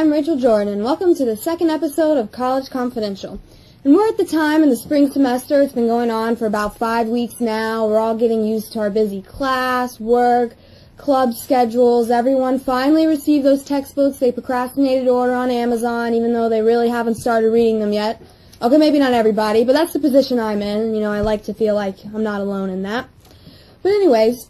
I'm Rachel Jordon, and welcome to the second episode of College Confidential. And we're at the time in the spring semester. It's been going on for about 5 weeks now. We're all getting used to our busy class, work, club schedules. Everyone finally received those textbooks they procrastinated to order on Amazon, even though they really haven't started reading them yet. Okay, maybe not everybody, but that's the position I'm in. You know, I like to feel like I'm not alone in that. But anyways,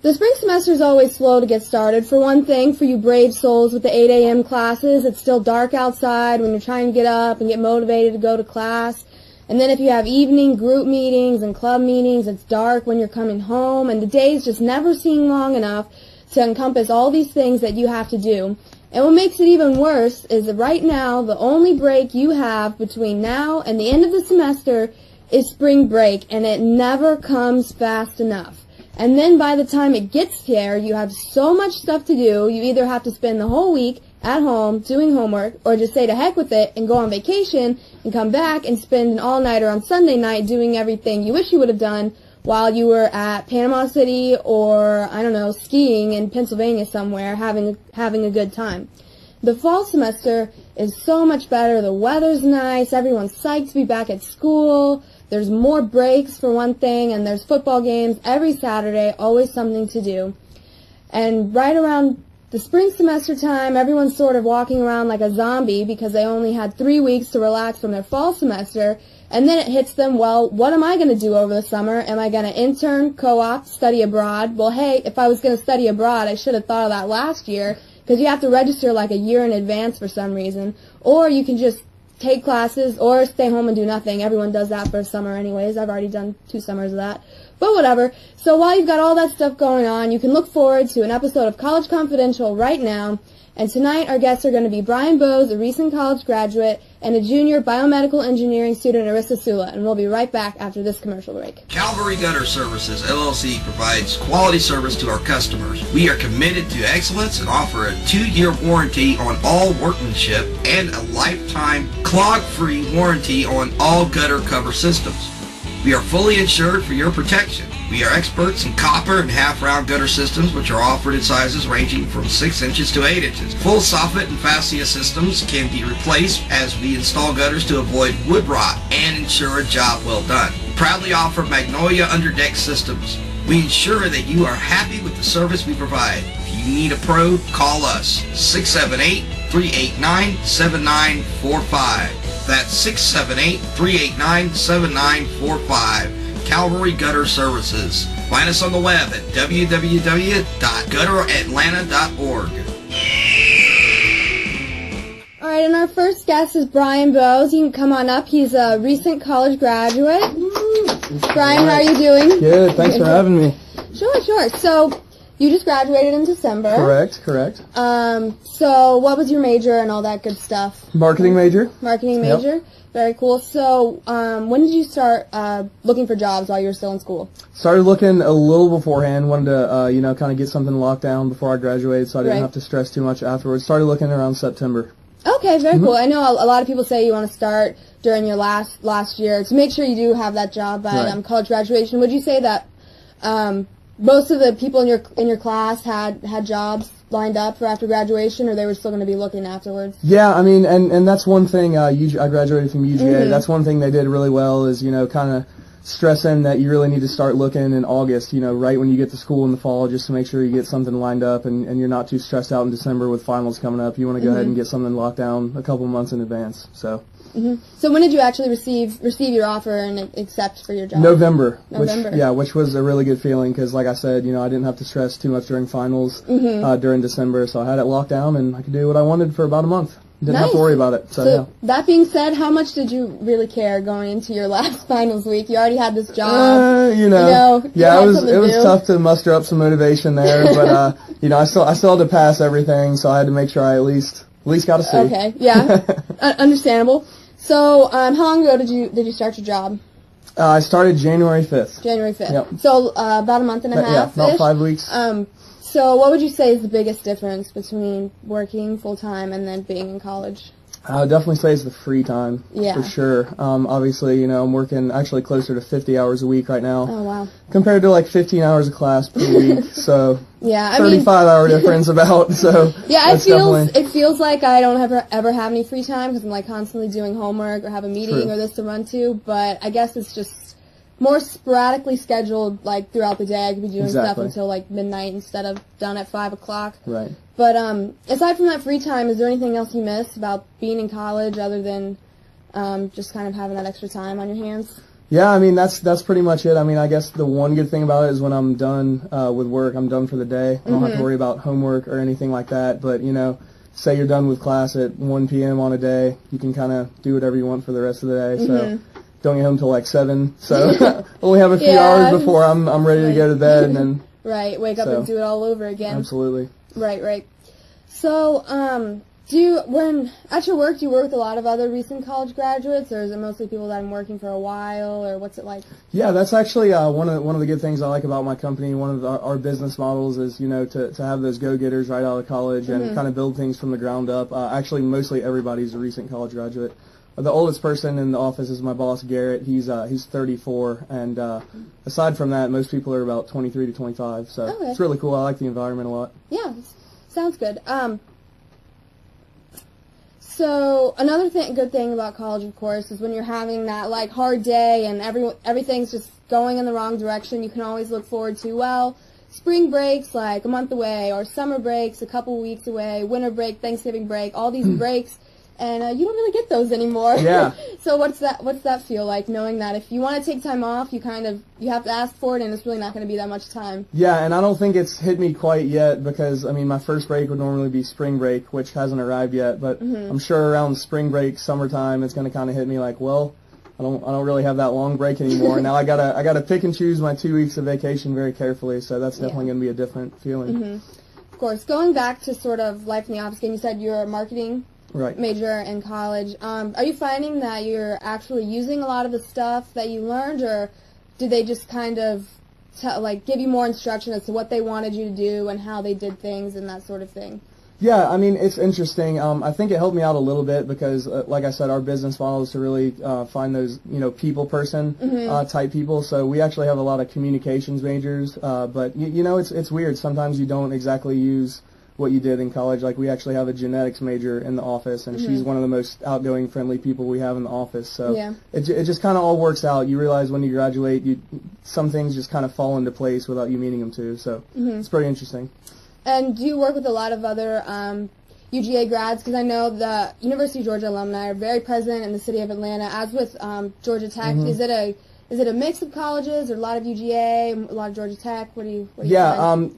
the spring semester is always slow to get started. For one thing, for you brave souls with the 8 a.m. classes, it's still dark outside when you're trying to get up and get motivated to go to class. And then if you have evening group meetings and club meetings, it's dark when you're coming home, and the days just never seem long enough to encompass all these things that you have to do. And what makes it even worse is that right now, the only break you have between now and the end of the semester is spring break, and it never comes fast enough. And then by the time it gets here, you have so much stuff to do, you either have to spend the whole week at home doing homework, or just say to heck with it and go on vacation and come back and spend an all-nighter on Sunday night doing everything you wish you would have done while you were at Panama City or, I don't know, skiing in Pennsylvania somewhere, having a good time. The fall semester is so much better. The weather's nice. Everyone's psyched to be back at school. There's more breaks, for one thing, and there's football games every Saturday, always something to do. And right around the spring semester time, everyone's sort of walking around like a zombie because they only had 3 weeks to relax from their fall semester, and then it hits them, well, what am I going to do over the summer? Am I going to intern, co-op, study abroad? Well, hey, if I was going to study abroad, I should have thought of that last year, because you have to register like a year in advance for some reason. Or you can just take classes or stay home and do nothing. Everyone does that for summer anyways. I've already done 2 summers of that. But whatever. So while you've got all that stuff going on, you can look forward to an episode of College Confidential right now. And tonight our guests are going to be Brian Bowes, a recent college graduate, and a junior biomedical engineering student, Erisa Sula. And we'll be right back after this commercial break. Calvary Gutter Services, LLC provides quality service to our customers. We are committed to excellence and offer a 2-year warranty on all workmanship and a lifetime clog-free warranty on all gutter cover systems. We are fully insured for your protection. We are experts in copper and half-round gutter systems, which are offered in sizes ranging from 6 inches to 8 inches. Full soffit and fascia systems can be replaced as we install gutters to avoid wood rot and ensure a job well done. We proudly offer Magnolia underdeck systems. We ensure that you are happy with the service we provide. If you need a pro, call us 678-389-7945. That's 678-389-7945. Calvary Gutter Services. Find us on the web at www.gutteratlanta.org. Alright, and our first guest is Brian Bowes. You can come on up. He's a recent college graduate. Brian, how are you doing? Good, thanks for having me. Sure. So, you just graduated in December. Correct. So what was your major and all that good stuff? Marketing major. Marketing major? Yep. Very cool. So, when did you start looking for jobs while you were still in school? Started looking a little beforehand. Wanted to, kind of get something locked down before I graduated, so I didn't have to stress too much afterwards. Started looking around September. Okay, very cool. I know a lot of people say you want to start during your last year to make sure you do have that job at college graduation. Would you say that most of the people in your class had jobs lined up for after graduation, or they were still going to be looking afterwards? Yeah, I mean, and that's one thing. I graduated from UGA. That's one thing they did really well is, kind of stressing that you really need to start looking in August, right when you get to school in the fall, just to make sure you get something lined up and you're not too stressed out in December with finals coming up. You want to go ahead and get something locked down a couple months in advance. So. So when did you actually receive your offer and accept for your job? November. Which was a really good feeling because, like I said, I didn't have to stress too much during finals during December, so I had it locked down and I could do what I wanted for about a month. Didn't have to worry about it. So that being said, how much did you really care going into your last finals week? You already had this job. It was tough to muster up some motivation there, but I still had to pass everything, so I had to make sure I at least got a C. Okay, yeah, understandable. So, how long ago did you start your job? I started January 5th. January 5th. Yep. So, about a month and a half. Yeah, about 5 weeks. So what would you say is the biggest difference between working full-time and then being in college? I would definitely say it's the free time, for sure. Obviously, I'm working actually closer to 50 hours a week right now. Oh, wow. Compared to like 15 hours of class per week, so yeah, 35-hour difference about, so yeah, it feels like I don't ever have any free time because I'm like constantly doing homework or have a meeting or this to run to, but I guess it's just more sporadically scheduled, like throughout the day. I could be doing stuff until like midnight instead of done at 5 o'clock. Right. But aside from that free time, is there anything else you miss about being in college other than just kind of having that extra time on your hands? Yeah, I mean, that's pretty much it. I mean, I guess the one good thing about it is when I'm done with work, I'm done for the day. I don't have to worry about homework or anything like that. But, say you're done with class at 1 p.m. on a day, you can kind of do whatever you want for the rest of the day. So don't get home till like 7. So only have a few hours before I'm ready to go to bed. And then wake up and do it all over again. Absolutely. Right. So, when at your work, do you work with a lot of other recent college graduates, or is it mostly people that have been working for a while, or what's it like? Yeah, that's actually one of the good things I like about my company. One of our business models is, to have those go-getters right out of college and kind of build things from the ground up. Actually, mostly everybody's a recent college graduate. The oldest person in the office is my boss, Garrett. He's 34, and aside from that, most people are about 23 to 25. So it's really cool. I like the environment a lot. Yeah, sounds good. So another good thing about college, of course, is when you're having that like hard day and everything's just going in the wrong direction, you can always look forward to, spring breaks like a month away, or summer breaks a couple weeks away, winter break, Thanksgiving break, all these breaks. And you don't really get those anymore. Yeah. So what's that feel like, knowing that if you want to take time off, you have to ask for it, and it's really not going to be that much time? Yeah, and I don't think it's hit me quite yet because, I mean, my first break would normally be spring break, which hasn't arrived yet. But I'm sure around spring break, summertime, it's going to kind of hit me like, well, I don't really have that long break anymore. Now I gotta pick and choose my 2 weeks of vacation very carefully. So that's definitely going to be a different feeling. Of course. Going back to sort of life in the office, again, you said you're a marketing major in college. Are you finding that you're actually using a lot of the stuff that you learned, or did they just kind of give you more instruction as to what they wanted you to do and how they did things and that sort of thing? Yeah, I mean, it's interesting. I think it helped me out a little bit because, like I said, our business model is to really find those, people person type people. So we actually have a lot of communications majors, but, it's weird. Sometimes you don't exactly use what you did in college. Like, we actually have a genetics major in the office, and she's one of the most outgoing, friendly people we have in the office. So it just kind of all works out. You realize when you graduate, some things just kind of fall into place without you meaning them to. So it's pretty interesting. And do you work with a lot of other UGA grads? Because I know the University of Georgia alumni are very present in the city of Atlanta, as with Georgia Tech. Is it a mix of colleges, or a lot of UGA, a lot of Georgia Tech? What do you find?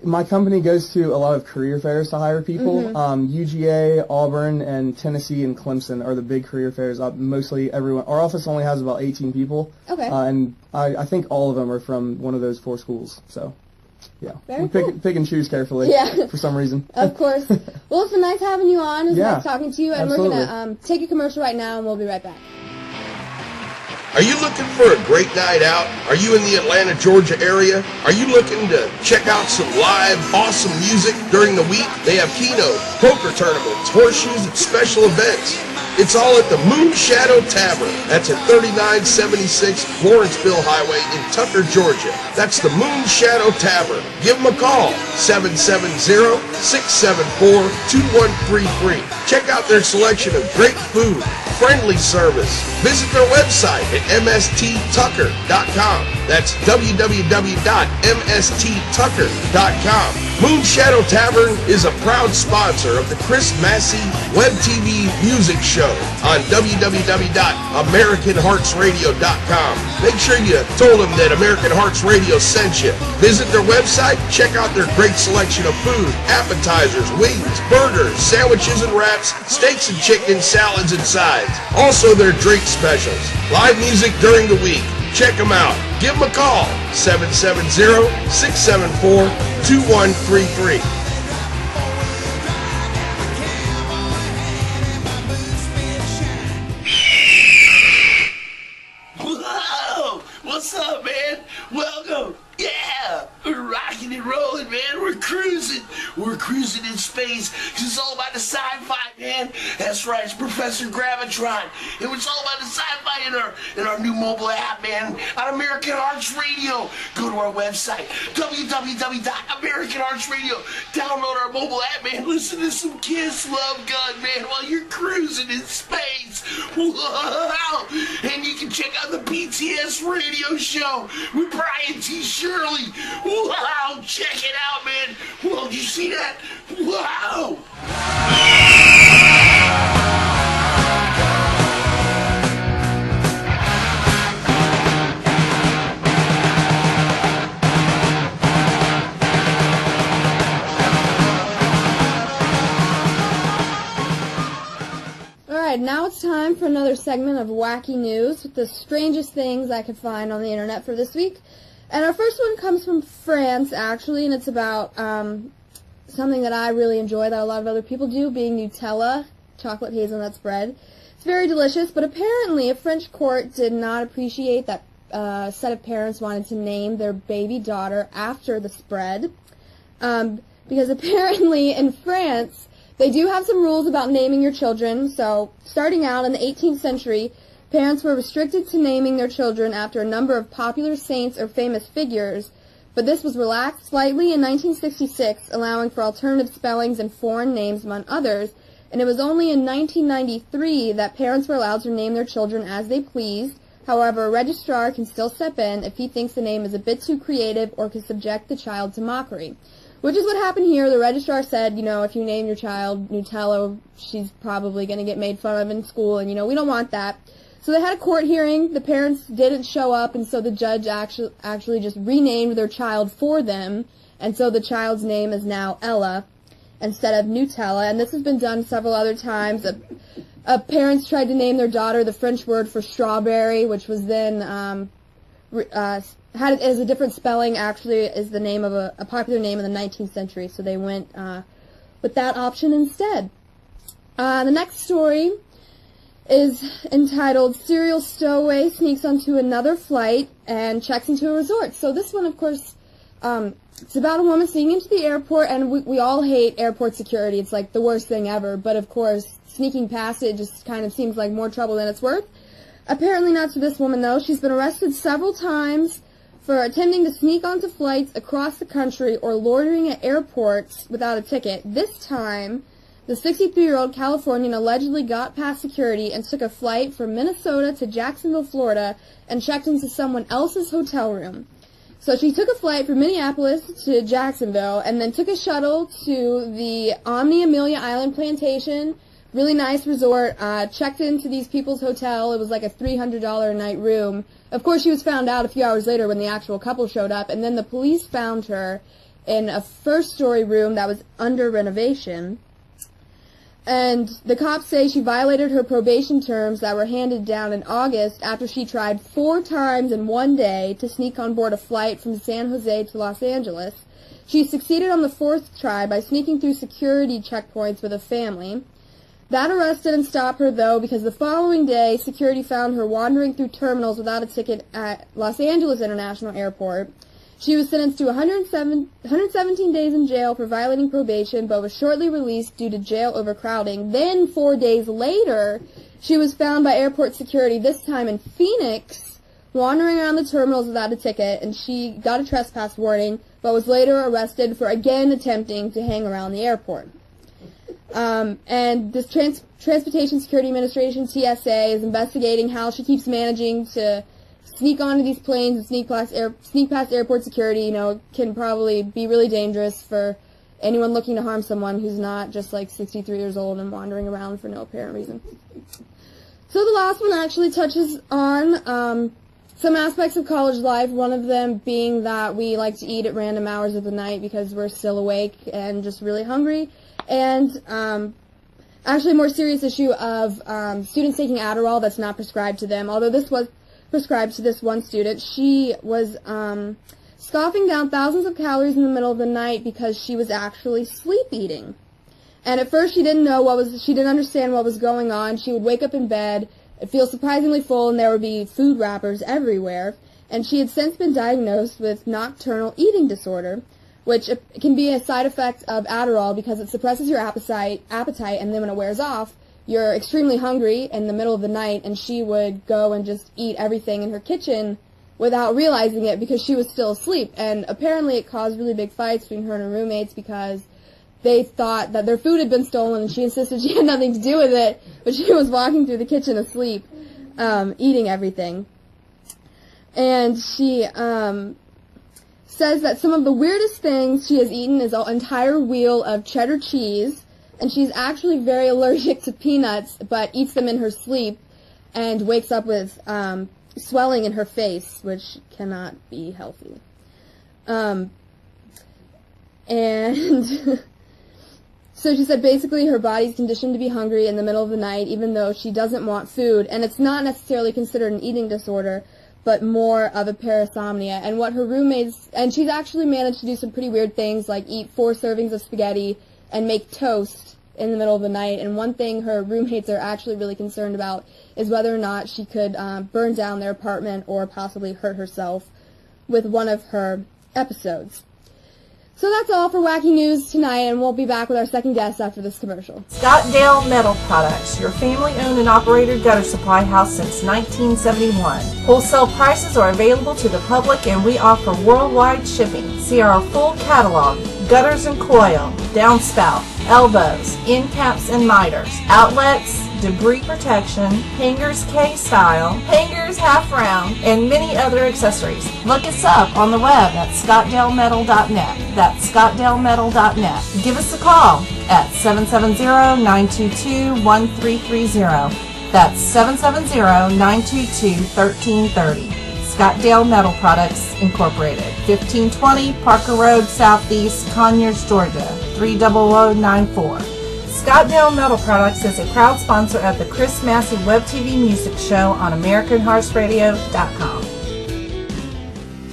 My company goes to a lot of career fairs to hire people. UGA, Auburn, and Tennessee and Clemson are the big career fairs. Mostly everyone. Our office only has about 18 people. Okay. And I think all of them are from one of those 4 schools. So, yeah. We pick and choose carefully for some reason. Of course. Well, it's been nice having you on. It's nice talking to you. And we're going to take a commercial right now, and we'll be right back. Are you looking for a great night out? Are you in the Atlanta, Georgia area? Are you looking to check out some live, awesome music during the week? They have keynote, poker tournaments, horseshoes, and special events. It's all at the Moon Shadow Tavern. That's at 3976 Lawrenceville Highway in Tucker, Georgia. That's the Moon Shadow Tavern. Give them a call, 770-674-2133. Check out their selection of great food, friendly service. Visit their website at msttucker.com. That's www.msttucker.com. Moon Shadow Tavern is a proud sponsor of the Chris Massey WEBTV music show on www.americanheartsradio.com. Make sure you told them that American Hearts Radio sent you. Visit their website, check out their great selection of food, appetizers, wings, burgers, sandwiches and wraps, steaks and chicken, salads and sides. Also their drink specials. Live music during the week. Check them out. Give them a call, 770-674-2133. Whoa! What's up, man? Welcome. Yeah! We're rocking and rolling, man. We're cruising. We're cruising in space because it's all about the sci-fi, man. That's right, it's Professor Gravitron. It was all about the sci-fi in our new mobile app, man, on American Arts Radio. Go to our website, www.americanartsradio. Download our mobile app, man. Listen to some Kiss Love Gun, man, while you're cruising in space. Wow! And you can check out the BTS radio show with Brian T. Shirley. Wow! Check it out, man. Whoa, did you see that? Wow! Alright, now it's time for another segment of Wacky News with the strangest things I could find on the internet for this week. And our first one comes from France, actually, and it's about something that I really enjoy that a lot of other people do, being Nutella, chocolate hazelnut spread. It's very delicious, but apparently a French court did not appreciate that a set of parents wanted to name their baby daughter after the spread, because apparently in France they do have some rules about naming your children. So starting out in the 18th century, parents were restricted to naming their children after a number of popular saints or famous figures, but this was relaxed slightly in 1966, allowing for alternative spellings and foreign names, among others, and it was only in 1993 that parents were allowed to name their children as they please. However, a registrar can still step in if he thinks the name is a bit too creative or could subject the child to mockery. Which is what happened here. The registrar said, if you name your child Nutella, she's probably going to get made fun of in school, and, we don't want that. So they had a court hearing. The parents didn't show up, and so the judge actually just renamed their child for them, and so the child's name is now Ella instead of Nutella, and this has been done several other times. Parents tried to name their daughter the French word for strawberry, which was then had it as a different spelling, actually is the name of a popular name in the 19th century, so they went with that option instead. The next story is entitled Serial Stowaway Sneaks Onto Another Flight and Checks Into a Resort. So this one, of course, it's about a woman sneaking into the airport, and we all hate airport security. It's like the worst thing ever, but of course, sneaking past it just kind of seems like more trouble than it's worth. Apparently not to this woman, though. She's been arrested several times for attempting to sneak onto flights across the country or loitering at airports without a ticket. This time, the 63-year-old Californian allegedly got past security and took a flight from Minnesota to Jacksonville, Florida, and checked into someone else's hotel room. So she took a flight from Minneapolis to Jacksonville and then took a shuttle to the Omni Amelia Island Plantation, really nice resort, checked into these people's hotel. It was like a $300 a night room. Of course, she was found out a few hours later when the actual couple showed up, and then the police found her in a first-story room that was under renovation. And the cops say she violated her probation terms that were handed down in August after she tried 4 times in one day to sneak on board a flight from San Jose to Los Angeles. She succeeded on the 4th try by sneaking through security checkpoints with a family. That arrest didn't stop her, though, because the following day, security found her wandering through terminals without a ticket at Los Angeles International Airport. She was sentenced to 117 days in jail for violating probation, but was shortly released due to jail overcrowding. Then, 4 days later, she was found by airport security, this time in Phoenix, wandering around the terminals without a ticket, and she got a trespass warning, but was later arrested for again attempting to hang around the airport. And this Transportation Security Administration, TSA, is investigating how she keeps managing to sneak onto these planes and sneak past airport security. It can probably be really dangerous for anyone looking to harm someone who's not just like 63 years old and wandering around for no apparent reason. So the last one actually touches on some aspects of college life, one of them being that we like to eat at random hours of the night because we're still awake and just really hungry. And actually a more serious issue of students taking Adderall that's not prescribed to them. Although this was prescribed to this one student, she was scoffing down thousands of calories in the middle of the night because she was actually sleep eating. And at first she didn't understand what was going on. She would wake up in bed, feel surprisingly full, and there would be food wrappers everywhere. And she had since been diagnosed with nocturnal eating disorder. which can be a side effect of Adderall because it suppresses your appetite, and then when it wears off, you're extremely hungry in the middle of the night, and she would go and just eat everything in her kitchen without realizing it because she was still asleep. And apparently it caused really big fights between her and her roommates because they thought that their food had been stolen, and she insisted she had nothing to do with it, but she was walking through the kitchen asleep, eating everything. And she says that some of the weirdest things she has eaten is an entire wheel of cheddar cheese, and she's actually very allergic to peanuts, but eats them in her sleep and wakes up with swelling in her face, which cannot be healthy. And so she said basically her body's conditioned to be hungry in the middle of the night, even though she doesn't want food, and it's not necessarily considered an eating disorder, but more of a parasomnia. And what her roommates, and she's actually managed to do some pretty weird things, like eat 4 servings of spaghetti and make toast in the middle of the night. And one thing her roommates are actually really concerned about is whether or not she could burn down their apartment or possibly hurt herself with one of her episodes. So that's all for Wacky News tonight, and we'll be back with our second guest after this commercial. Scottdale Metal Products, your family-owned and operated gutter supply house since 1971. Wholesale prices are available to the public, and we offer worldwide shipping. See our full catalog: gutters and coil, downspout, elbows, end caps and miters, outlets, debris protection, hangers K-style, hangers half-round, and many other accessories. Look us up on the web at scottdalemetal.net. That's scottdalemetal.net. Give us a call at 770-922-1330. That's 770-922-1330. Scottdale Metal Products Incorporated, 1520 Parker Road Southeast, Conyers, Georgia, 30094. Scottdale Metal Products is a proud sponsor of the Chris Massey WEBTV music show on AmericanHorseRadio.com.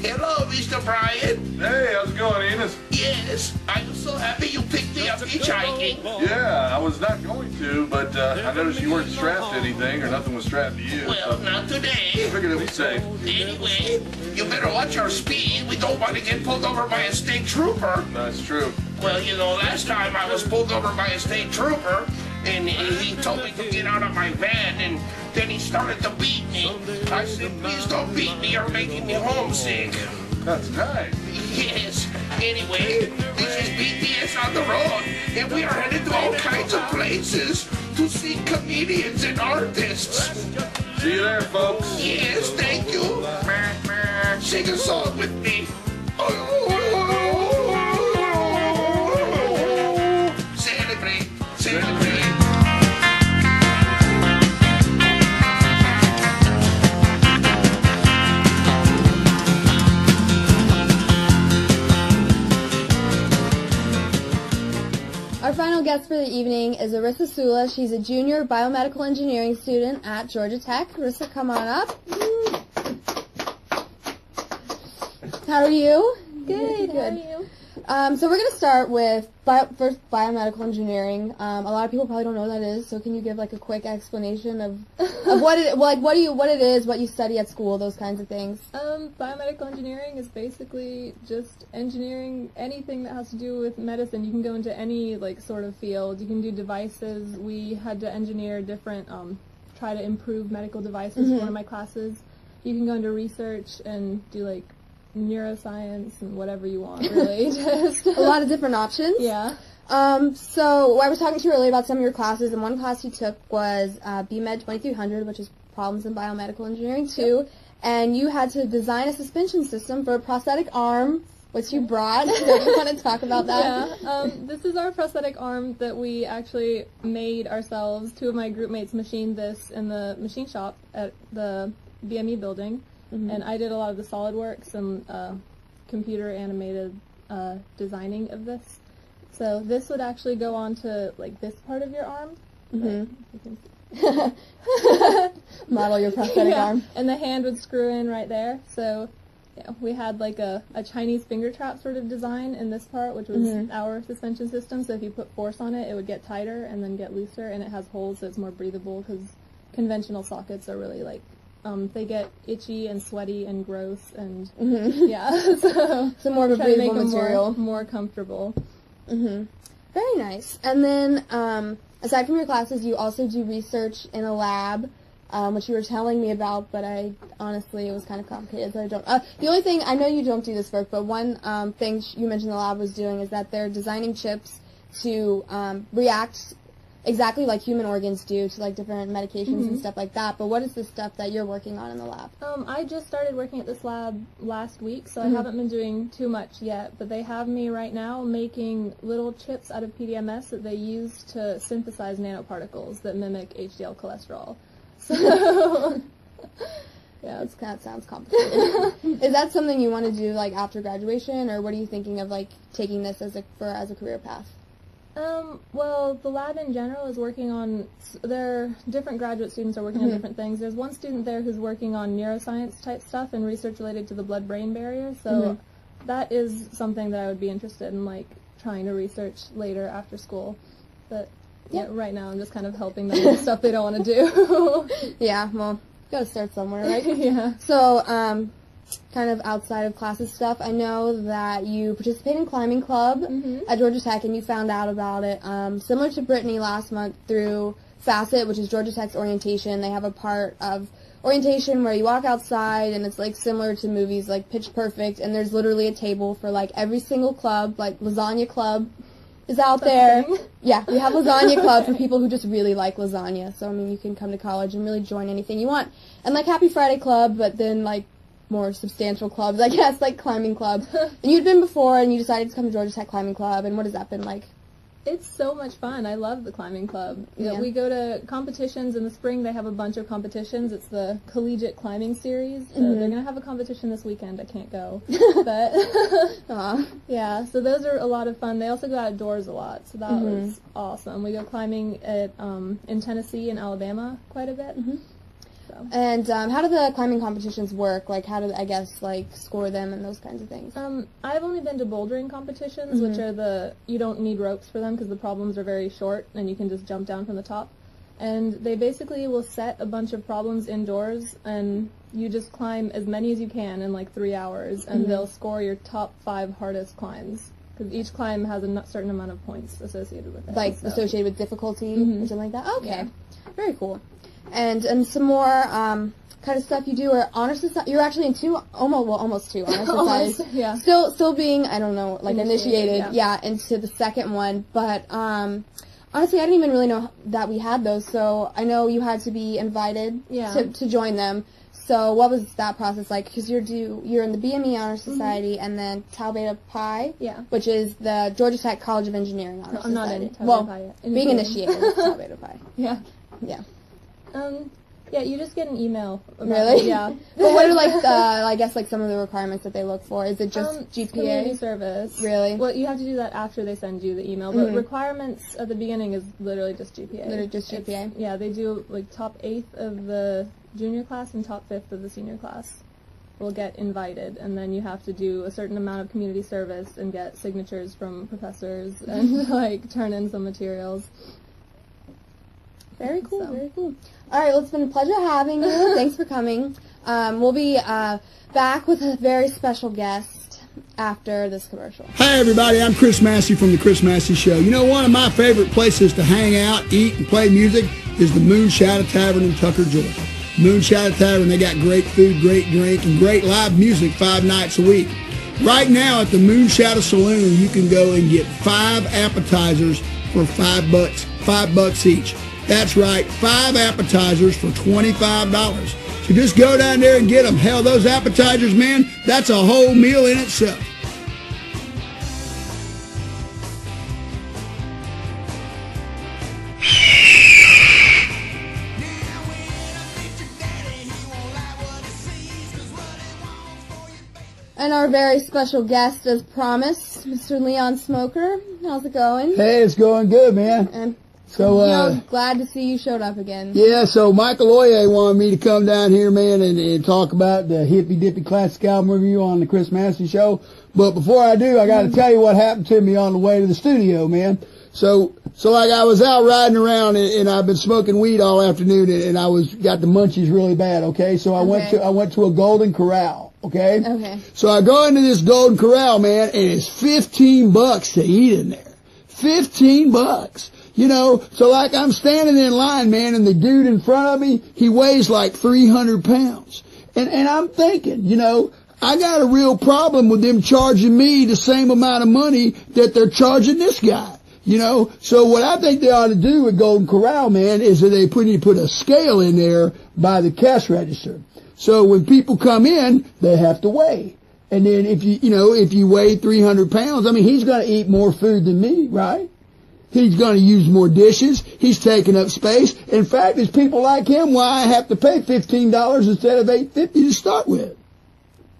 Hello, Mr. Brian. Hey, how's it going, Enos? Yes, I'm so happy you picked me up hitchhiking. Yeah, I was not going to, but I noticed you weren't strapped to anything, or nothing was strapped to you. Well, so not today. I figured it was safe. Anyway, you better watch our speed. We don't want to get pulled over by a state trooper. That's true. Well, you know, last time I was pulled over by a state trooper, and he told me to get out of my van, and then he started to beat me. I said, please don't beat me, you're making me homesick. That's nice. Yes. Anyway, this is BTS on the road, and we are headed to all kinds of places to see comedians and artists. See you there, folks. Yes, thank you. Sing a song with me. Celebrate, celebrate. Our final guest for the evening is Erisa Sula. She's a junior biomedical engineering student at Georgia Tech. Erisa, come on up. How are you? Good. How are you? So we're going to start with first biomedical engineering. A lot of people probably don't know what that is, so can you give like a quick explanation of what it is, what you study at school, those kinds of things? Biomedical engineering is basically just engineering anything that has to do with medicine. You can go into any like sort of field. You can do devices. We had to engineer different, try to improve medical devices for one of my classes. You can go into research and do like neuroscience and whatever you want, really. Just A lot of different options. Yeah. So I was talking to you earlier about some of your classes, and one class you took was BMed 2300, which is Problems in Biomedical Engineering 2, and you had to design a suspension system for a prosthetic arm, which you brought. So you want to talk about that? Yeah. This is our prosthetic arm that we actually made ourselves. 2 of my group mates machined this in the machine shop at the BME building. And I did a lot of the SolidWorks and computer animated designing of this. So this would actually go on to like this part of your arm. Model your prosthetic arm. And the hand would screw in right there. So yeah, we had like a Chinese finger trap sort of design in this part, which was our suspension system. So if you put force on it, it would get tighter and then get looser, and it has holes so it's more breathable because conventional sockets are really like they get itchy and sweaty and gross, and Mm-hmm. yeah, so more of a try to make breathable them material. more comfortable. Mm-hmm. Very nice. And then, aside from your classes, you also do research in a lab, which you were telling me about, but it was kind of complicated, so I don't. The only thing, I know you don't do this work, but one thing you mentioned the lab was doing is that they're designing chips to react exactly like human organs do to like different medications and stuff like that. But what is the stuff that you're working on in the lab? I just started working at this lab last week, so I haven't been doing too much yet, but they have me right now making little chips out of PDMS that they use to synthesize nanoparticles that mimic HDL cholesterol. So, yeah. That sounds complicated. Is that something you want to do like after graduation, or what are you thinking of like taking this as a career path? Well, the lab in general is working on, different graduate students are working on different things. There's one student there who's working on neuroscience type stuff and research related to the blood-brain barrier, so that is something that I would be interested in, like, trying to research later after school. But yeah, right now I'm just kind of helping them with stuff they don't want to do. Yeah, well, gotta start somewhere, right? Yeah. So, kind of outside of classes stuff, I know that you participate in climbing club at Georgia Tech, and you found out about it similar to Brittany last month through Facet, which is Georgia Tech's orientation. They have a part of orientation where you walk outside, and it's like similar to movies like Pitch Perfect, and there's literally a table for like every single club, like Lasagna Club is out there. Yeah, we have Lasagna Club for people who just really like lasagna. So, I mean, you can come to college and really join anything you want. And like Happy Friday Club, but then like more substantial clubs, I guess, like climbing club. And you'd been before, and you decided to come to Georgia Tech Climbing Club, and what has that been like? It's so much fun. I love the climbing club. Yeah. We go to competitions in the spring. They have a bunch of competitions. It's the collegiate climbing series. They're going to have a competition this weekend. I can't go. But, yeah, so those are a lot of fun. They also go outdoors a lot, so that was awesome. We go climbing at in Tennessee and Alabama quite a bit. So. And how do the climbing competitions work? Like, how do I guess like score them and those kinds of things? I've only been to bouldering competitions, which are you don't need ropes for them because the problems are very short and you can just jump down from the top. And they basically will set a bunch of problems indoors, and you just climb as many as you can in like 3 hours, and they'll score your top 5 hardest climbs. Because each climb has a certain amount of points associated with it. Like associated with difficulty or something like that? Okay. Yeah. Very cool. And some more kind of stuff you do are honor society. You're actually in almost two honor societies. Yeah. Still being, I don't know, like initiated into the second one. But honestly, I didn't even really know that we had those. So I know you had to be invited to join them. So what was that process like? Because you're in the BME Honor Society and then Tau Beta Pi, which is the Georgia Tech College of Engineering Honor Society. I'm not in Tau Beta Pi yet. Being initiated with Tau Beta Pi. Yeah. Yeah. Yeah, you just get an email. Really? Yeah. But what are like I guess like some of the requirements that they look for? Is it just GPA? Community service. Really? Well, you have to do that after they send you the email, but requirements at the beginning is literally just GPA. Literally just GPA? Yeah, they do like top 8th of the junior class and top 5th of the senior class will get invited, and then you have to do a certain amount of community service and get signatures from professors and like turn in some materials. Very cool, very cool. All right, well, it's been a pleasure having you. Thanks for coming. We'll be back with a very special guest after this commercial. Hi, everybody. I'm Chris Massey from The Chris Massey Show. You know, one of my favorite places to hang out, eat, and play music is the Moonshadow Tavern in Tucker, Georgia. Moonshadow Tavern, they got great food, great drink, and great live music 5 nights a week. Right now at the Moonshadow Saloon, you can go and get 5 appetizers for $5 each. That's right, 5 appetizers for $25. So just go down there and get them. Hell, those appetizers, man, that's a whole meal in itself. And our very special guest, as promised, Mr. Leon Smoker. How's it going? Hey, it's going good, man. And so, glad to see you showed up again. Yeah, so Michael Oye wanted me to come down here, man, and talk about the Hippy Dippy Classic Album Review on the Chris Massey Show. But before I do, I got to tell you what happened to me on the way to the studio, man. So like I was out riding around and I've been smoking weed all afternoon and I got the munchies really bad, okay? So I went to a Golden Corral, okay? Okay. So I go into this Golden Corral, man, and it's $15 to eat in there. $15. You know, so like I'm standing in line, man, and the dude in front of me, he weighs like 300 pounds. And I'm thinking, you know, I got a real problem with them charging me the same amount of money that they're charging this guy. You know, so what I think they ought to do with Golden Corral, man, is that they put a scale in there by the cash register. So when people come in, they have to weigh. And then if you weigh 300 pounds, I mean, he's going to eat more food than me, right? He's going to use more dishes. He's taking up space. In fact, it's people like him why I have to pay $15 instead of $8.50 to start with.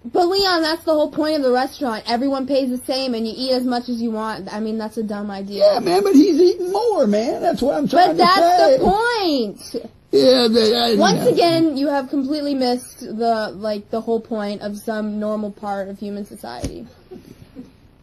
But Leon, that's the whole point of the restaurant. Everyone pays the same, and you eat as much as you want. I mean, that's a dumb idea. Yeah, man, but he's eating more, man. That's what I'm trying to say. But that's the point. Yeah. Once again, you have completely missed the whole point of some normal part of human society.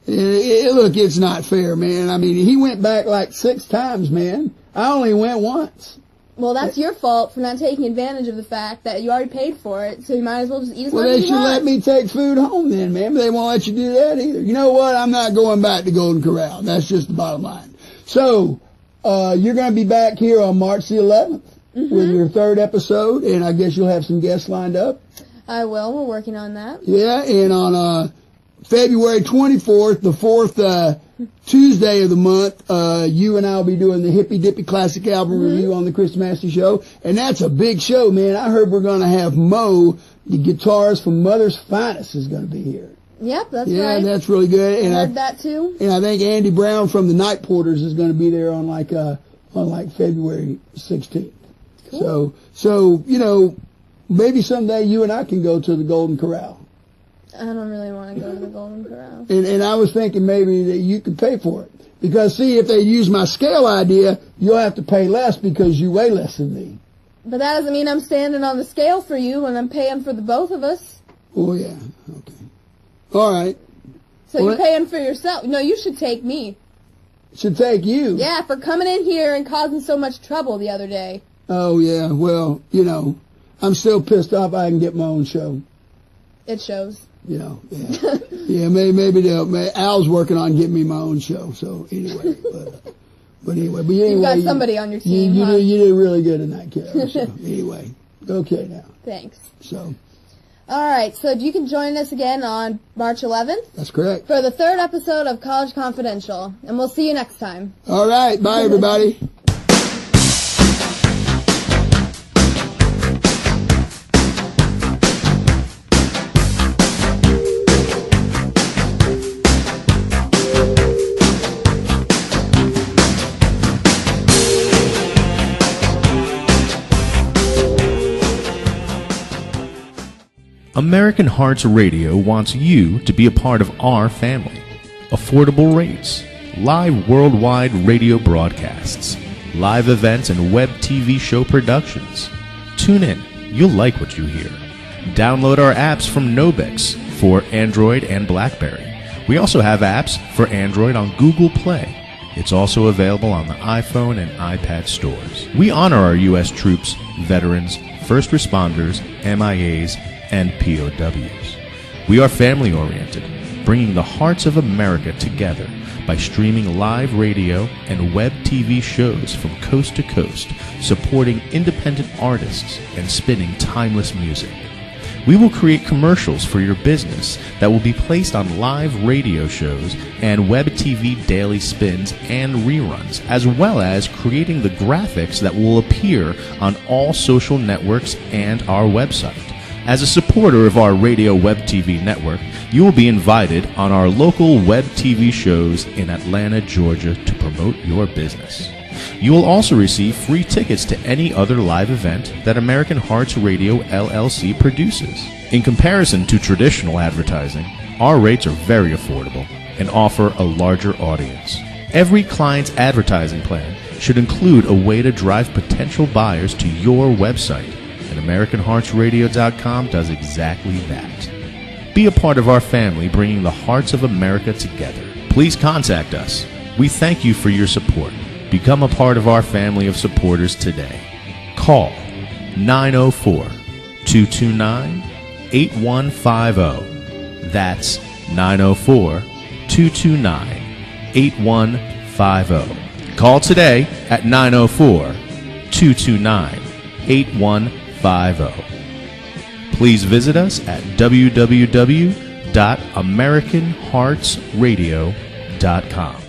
Look, it's not fair, man. I mean, he went back like 6 times, man. I only went once. Well, that's your fault for not taking advantage of the fact that you already paid for it, so you might as well just eat as much as you want. Well, they should let me take food home then, man, but they won't let you do that either. You know what? I'm not going back to Golden Corral. That's just the bottom line. So, you're going to be back here on March the 11th with your 3rd episode, and I guess you'll have some guests lined up. I will. We're working on that. Yeah, and on February 24th, the 4th Tuesday of the month, you and I will be doing the Hippy Dippy Classic Album Review on the Chris Massey Show. And that's a big show, man. I heard we're going to have Mo, the guitarist from Mother's Finest, is going to be here. Yep, that's right. Yeah, that's really good. And I heard that too. And I think Andy Brown from the Night Porters is going to be there on February 16th. Cool. So, you know, maybe someday you and I can go to the Golden Corral. I don't really want to go to the Golden Corral. And I was thinking maybe that you could pay for it. Because, see, if they use my scale idea, you'll have to pay less because you weigh less than me. But that doesn't mean I'm standing on the scale for you when I'm paying for the both of us. Oh, yeah. Okay. All right. So you're paying for yourself. No, you should take me. Should take you? Yeah, for coming in here and causing so much trouble the other day. Oh, yeah. Well, you know, I'm still pissed off I can get my own show. It shows. You know, yeah. Yeah, maybe Al's working on getting me my own show. So anyway, but anyway, you've got somebody on your team. You did really good in that, Carol. So anyway, okay now. Thanks. So. All right, so you can join us again on March 11th. That's correct. For the 3rd episode of College Confidential, and we'll see you next time. All right, bye everybody. American Hearts Radio wants you to be a part of our family. Affordable rates, live worldwide radio broadcasts, live events and web TV show productions. Tune in. You'll like what you hear. Download our apps from Nobix for Android and BlackBerry. We also have apps for Android on Google Play. It's also available on the iPhone and iPad stores. We honor our U.S. troops, veterans, first responders, MIAs, and POWs. We are family-oriented, bringing the hearts of America together by streaming live radio and web TV shows from coast to coast, supporting independent artists and spinning timeless music. We will create commercials for your business that will be placed on live radio shows and web TV daily spins and reruns, as well as creating the graphics that will appear on all social networks and our website. As a supporter of our radio web TV network, you will be invited on our local web TV shows in Atlanta, Georgia to promote your business. You will also receive free tickets to any other live event that American Hearts Radio LLC produces. In comparison to traditional advertising, our rates are very affordable and offer a larger audience. Every client's advertising plan should include a way to drive potential buyers to your website. And AmericanHeartsRadio.com does exactly that. Be a part of our family, bringing the hearts of America together. Please contact us. We thank you for your support. Become a part of our family of supporters today. Call 904-229-8150. That's 904-229-8150. Call today at 904-229-8150. Please visit us at www.americanheartsradio.com.